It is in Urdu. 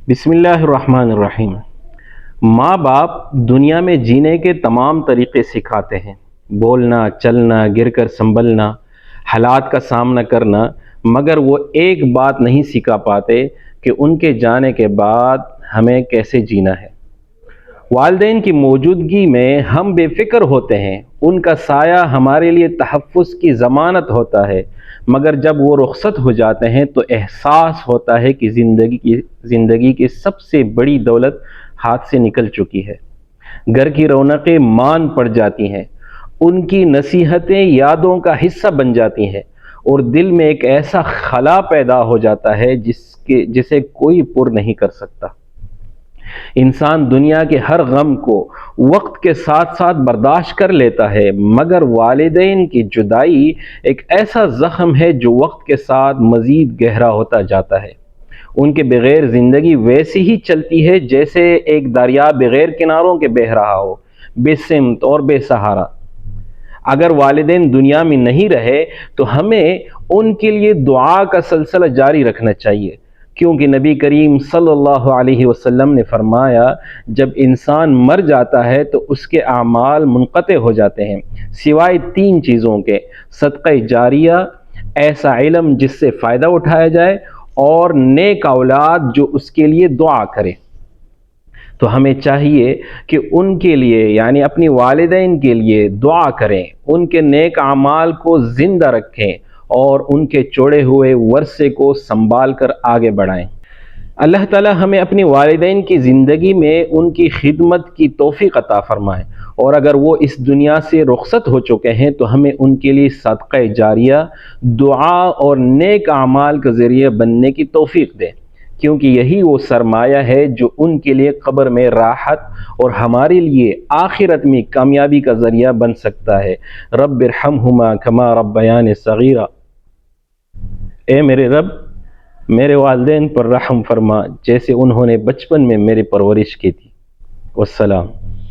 بسم اللہ الرحمن الرحیم۔ ماں باپ دنیا میں جینے کے تمام طریقے سکھاتے ہیں، بولنا، چلنا، گر کر سنبھلنا، حالات کا سامنا کرنا، مگر وہ ایک بات نہیں سکھا پاتے کہ ان کے جانے کے بعد ہمیں کیسے جینا ہے۔ والدین کی موجودگی میں ہم بے فکر ہوتے ہیں، ان کا سایہ ہمارے لیے تحفظ کی ضمانت ہوتا ہے، مگر جب وہ رخصت ہو جاتے ہیں تو احساس ہوتا ہے کہ زندگی کی سب سے بڑی دولت ہاتھ سے نکل چکی ہے۔ گھر کی رونقیں مان پڑ جاتی ہیں، ان کی نصیحتیں یادوں کا حصہ بن جاتی ہیں، اور دل میں ایک ایسا خلا پیدا ہو جاتا ہے جسے کوئی پر نہیں کر سکتا۔ انسان دنیا کے ہر غم کو وقت کے ساتھ ساتھ برداشت کر لیتا ہے، مگر والدین کی جدائی ایک ایسا زخم ہے جو وقت کے ساتھ مزید گہرا ہوتا جاتا ہے۔ ان کے بغیر زندگی ویسی ہی چلتی ہے جیسے ایک دریا بغیر کناروں کے بہہ رہا ہو، بے سمت اور بے سہارا۔ اگر والدین دنیا میں نہیں رہے تو ہمیں ان کے لیے دعا کا سلسلہ جاری رکھنا چاہیے، کیونکہ نبی کریم صلی اللہ علیہ وسلم نے فرمایا، جب انسان مر جاتا ہے تو اس کے اعمال منقطع ہو جاتے ہیں سوائے تین چیزوں کے: صدقہ جاریہ، ایسا علم جس سے فائدہ اٹھایا جائے، اور نیک اولاد جو اس کے لیے دعا کرے۔ تو ہمیں چاہیے کہ ان کے لیے یعنی اپنی والدین کے لیے دعا کریں، ان کے نیک اعمال کو زندہ رکھیں اور ان کے چھوڑے ہوئے ورثے کو سنبھال کر آگے بڑھائیں۔ اللہ تعالی ہمیں اپنی والدین کی زندگی میں ان کی خدمت کی توفیق عطا فرمائے، اور اگر وہ اس دنیا سے رخصت ہو چکے ہیں تو ہمیں ان کے لیے صدقہ جاریہ، دعا اور نیک اعمال کا ذریعہ بننے کی توفیق دے، کیونکہ یہی وہ سرمایہ ہے جو ان کے لیے قبر میں راحت اور ہمارے لیے آخرت میں کامیابی کا ذریعہ بن سکتا ہے۔ رب ارحمہما کما ربیانی صغیرا، اے میرے رب میرے والدین پر رحم فرما جیسے انہوں نے بچپن میں میری پرورش کی تھی۔ والسلام۔